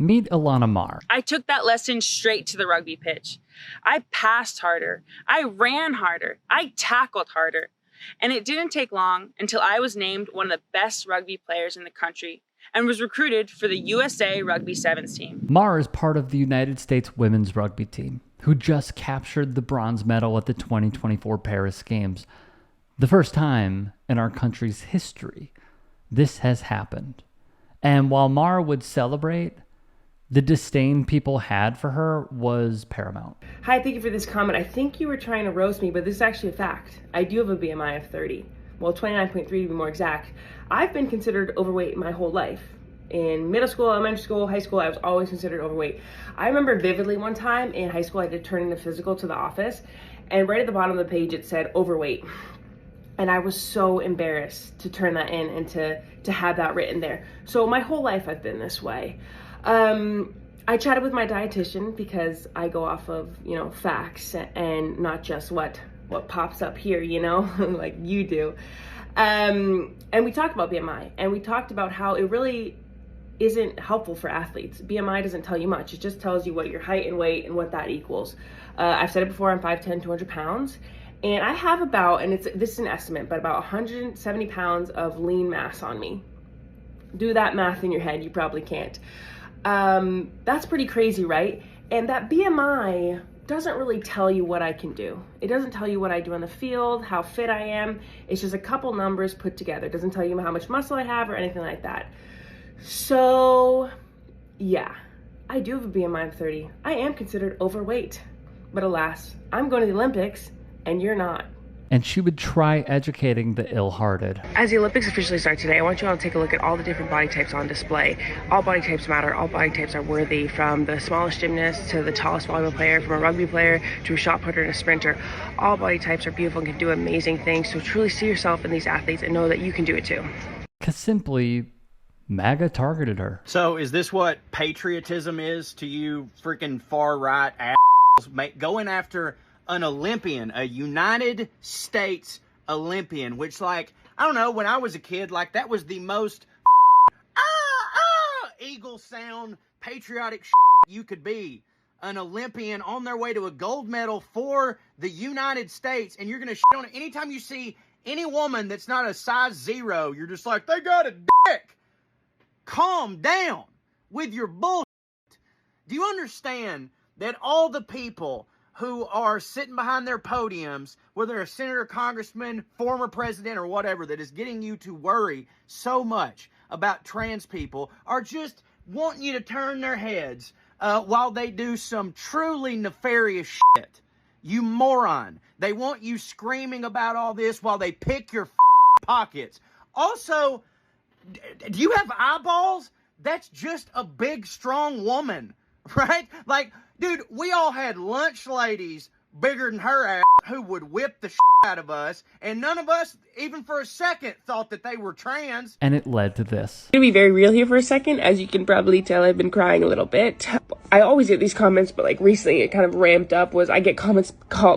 Meet Ilona Maher. I took that lesson straight to the rugby pitch. I passed harder. I ran harder. I tackled harder. And it didn't take long until I was named one of the best rugby players in the country and was recruited for the USA Rugby Sevens team. Maher is part of the United States women's rugby team, who just captured the bronze medal at the 2024 Paris Games. The first time in our country's history this has happened. And while Maher would celebrate, the disdain people had for her was paramount. Hi, thank you for this comment. I think you were trying to roast me, but this is actually a fact. I do have a BMI of 30. Well, 29.3 to be more exact. I've been considered overweight my whole life. In middle school, elementary school, high school, I was always considered overweight. I remember vividly one time in high school, I did turn in a physical to the office, and right at the bottom of the page, it said overweight. And I was so embarrassed to turn that in and to have that written there. So my whole life I've been this way. I chatted with my dietitian because I go off of, facts and not just what pops up here, like you do. And we talked about BMI, and we talked about how it really isn't helpful for athletes. BMI doesn't tell you much. It just tells you what your height and weight and what that equals. I've said it before, I'm 5'10", 200 pounds. And I have about, and this is an estimate, but about 170 pounds of lean mass on me. Do that math in your head, you probably can't. That's pretty crazy, right? And that BMI doesn't really tell you what I can do. It doesn't tell you what I do on the field, how fit I am. It's just a couple numbers put together. It doesn't tell you how much muscle I have or anything like that. So, yeah, I do have a BMI of 30. I am considered overweight. But alas, I'm going to the Olympics, and you're not. And she would try educating the ill-hearted. As the Olympics officially start today, I want you all to take a look at all the different body types on display. All body types matter. All body types are worthy, from the smallest gymnast to the tallest volleyball player, from a rugby player to a shot putter and a sprinter. All body types are beautiful and can do amazing things. So truly see yourself in these athletes and know that you can do it too. Because simply, MAGA targeted her. So is this what patriotism is to you freaking far-right assholes? Going after an Olympian, a United States Olympian, which, like, I don't know, when I was a kid, like, that was the most eagle sound patriotic you could be. An Olympian on their way to a gold medal for the United States, and you're gonna shit on it. Anytime you see any woman that's not a size 0, you're just like, they got a dick. Calm down with your bullshit. Do you understand that all the people who are sitting behind their podiums, whether they're a senator, congressman, former president, or whatever, that is getting you to worry so much about trans people, are just wanting you to turn their heads while they do some truly nefarious shit? You moron. They want you screaming about all this while they pick your pockets. Also, do you have eyeballs? That's just a big, strong woman, right? Like, dude, we all had lunch ladies bigger than her ass who would whip the shit out of us, and none of us, even for a second, thought that they were trans. And it led to this. I'm gonna be very real here for a second. As you can probably tell, I've been crying a little bit. I always get these comments, but like recently it kind of ramped up. I get comments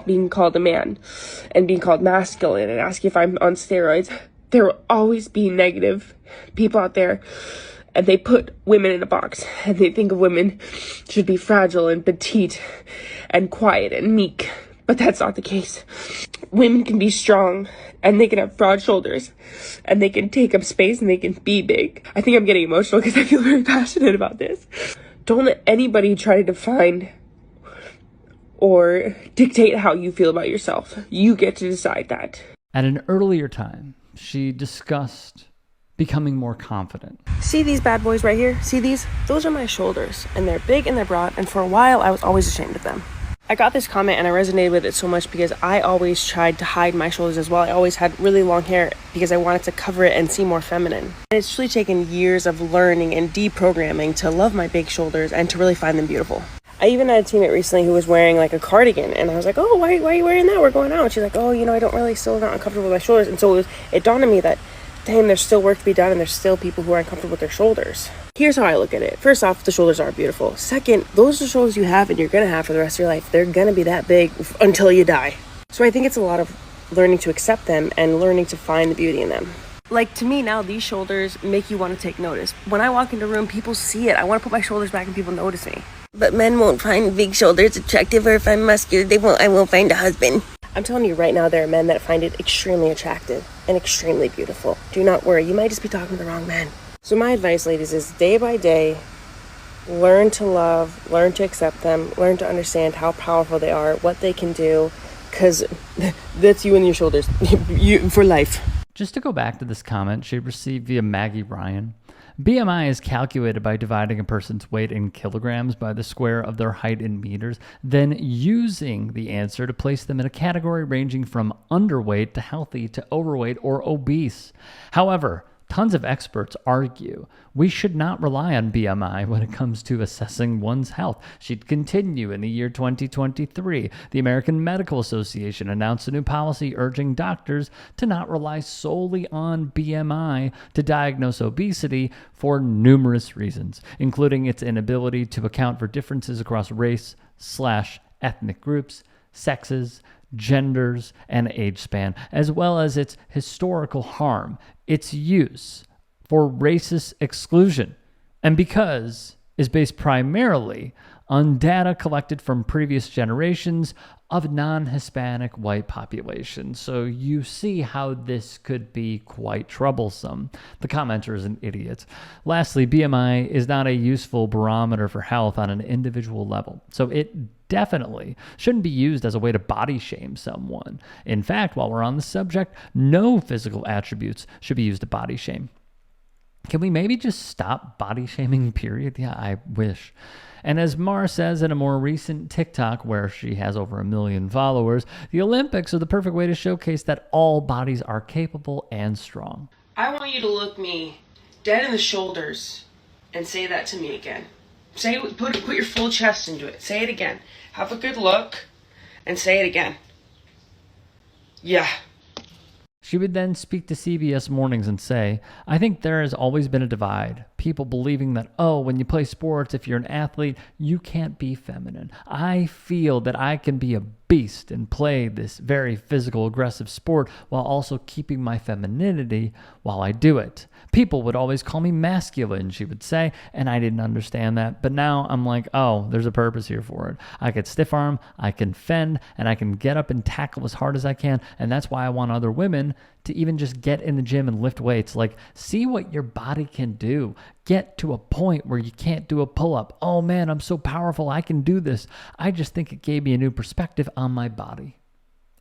being called a man and being called masculine and asking if I'm on steroids. There will always be negative people out there, and they put women in a box, and they think of women should be fragile and petite and quiet and meek. But that's not the case. Women can be strong, and they can have broad shoulders, and they can take up space, and they can be big. I think I'm getting emotional because I feel very passionate about this. Don't let anybody try to define or dictate how you feel about yourself. You get to decide that. At an earlier time, she discussed becoming more confident. See these bad boys right here? See these? Those are my shoulders, and they're big and they're broad, and for a while I was always ashamed of them. I got this comment and I resonated with it so much because I always tried to hide my shoulders as well. I always had really long hair because I wanted to cover it and seem more feminine. And it's really taken years of learning and deprogramming to love my big shoulders and to really find them beautiful. I even had a teammate recently who was wearing like a cardigan, and I was like, oh, why are you wearing that? We're going out. And she's like, oh, I don't really, still not uncomfortable with my shoulders. And so it dawned on me that, damn, there's still work to be done, and there's still people who are uncomfortable with their shoulders. Here's how I look at it. First off, the shoulders are beautiful. Second, those are the shoulders you have and you're gonna have for the rest of your life. They're gonna be that big until you die. So I think it's a lot of learning to accept them and learning to find the beauty in them. Like, to me now, these shoulders make you want to take notice. When I walk into a room, people see it. I want to put my shoulders back and people notice me. But men won't find big shoulders attractive, or if I'm muscular, I won't find a husband. I'm telling you right now, there are men that find it extremely attractive and extremely beautiful. Do not worry, you might just be talking to the wrong men. So my advice, ladies, is day by day, learn to love, learn to accept them, learn to understand how powerful they are, what they can do, because that's you and your shoulders, you for life. Just to go back to this comment she received via Maggie Ryan, BMI is calculated by dividing a person's weight in kilograms by the square of their height in meters, then using the answer to place them in a category ranging from underweight to healthy to overweight or obese. However, tons of experts argue we should not rely on BMI when it comes to assessing one's health. She'd continue in the year 2023. The American Medical Association announced a new policy urging doctors to not rely solely on BMI to diagnose obesity for numerous reasons, including its inability to account for differences across race/ethnic groups, sexes, genders, and age span, as well as its historical harm, its use for racist exclusion, and because is based primarily on data collected from previous generations of non-Hispanic white populations. So you see how this could be quite troublesome. The commenter is an idiot. Lastly, BMI is not a useful barometer for health on an individual level. So it definitely shouldn't be used as a way to body shame someone. In fact, while we're on the subject, no physical attributes should be used to body shame. Can we maybe just stop body shaming, period? Yeah, I wish. And as Maher says in a more recent TikTok where she has over 1 million followers, the Olympics are the perfect way to showcase that all bodies are capable and strong. I want you to look me dead in the shoulders and say that to me again. Put your full chest into it. Say it again. Have a good look and say it again. Yeah. She would then speak to CBS Mornings and say, I think there has always been a divide. People believing that, when you play sports, if you're an athlete, you can't be feminine. I feel that I can be a beast and play this very physical, aggressive sport while also keeping my femininity while I do it. People would always call me masculine, she would say, and I didn't understand that. But now I'm like, there's a purpose here for it. I could stiff arm, I can fend, and I can get up and tackle as hard as I can. And that's why I want other women to even just get in the gym and lift weights. Like, see what your body can do. Get to a point where you can't do a pull-up. Oh man, I'm so powerful, I can do this. I just think it gave me a new perspective on my body.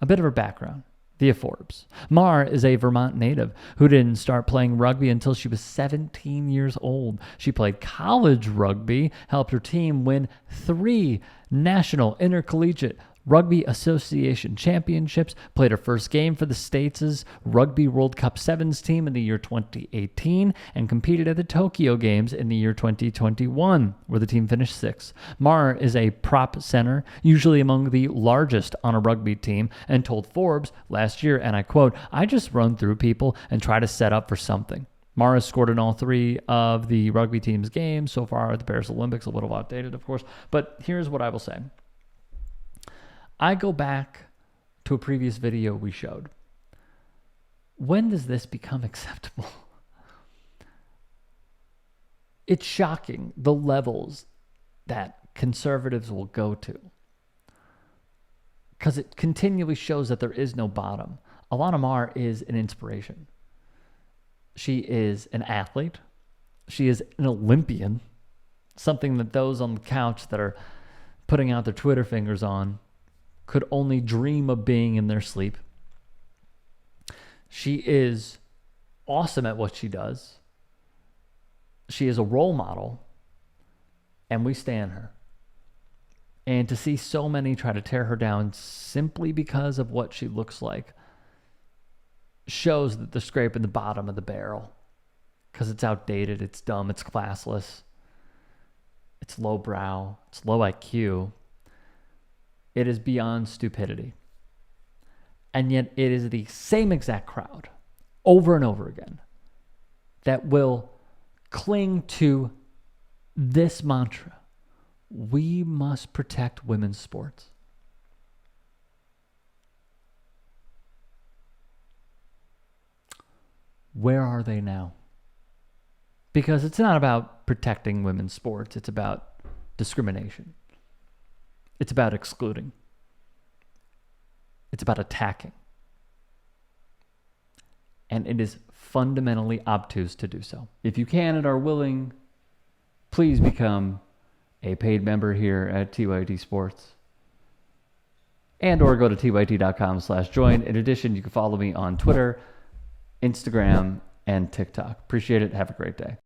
A bit of her background via Forbes. Maher is a Vermont native who didn't start playing rugby until she was 17 years old. She played college rugby, helped her team win 3 national intercollegiate Rugby Association championships, played her first game for the States' Rugby World Cup Sevens team in the year 2018, and competed at the Tokyo Games in the year 2021, where the team finished 6th. Maher is a prop center, usually among the largest on a rugby team, and told Forbes last year, and I quote, I just run through people and try to set up for something. Maher has scored in all 3 of the rugby team's games so far at the Paris Olympics, a little outdated, of course, but here's what I will say. I go back to a previous video we showed. When does this become acceptable? It's shocking the levels that conservatives will go to, because it continually shows that there is no bottom. Ilona Maher is an inspiration. She is an athlete. She is an Olympian, something that those on the couch that are putting out their Twitter fingers on could only dream of being in their sleep. She is awesome at what she does. She is a role model, and we stand her. And to see so many try to tear her down simply because of what she looks like shows that they're scraping the bottom of the barrel, because it's outdated, it's dumb, it's classless, it's lowbrow, it's low IQ. It is beyond stupidity. And yet it is the same exact crowd over and over again that will cling to this mantra. We must protect women's sports. Where are they now? Because it's not about protecting women's sports. It's about discrimination. It's about excluding. It's about attacking. And it is fundamentally obtuse to do so. If you can and are willing, please become a paid member here at TYT Sports. And or go to tyt.com/join. In addition, you can follow me on Twitter, Instagram, and TikTok. Appreciate it. Have a great day.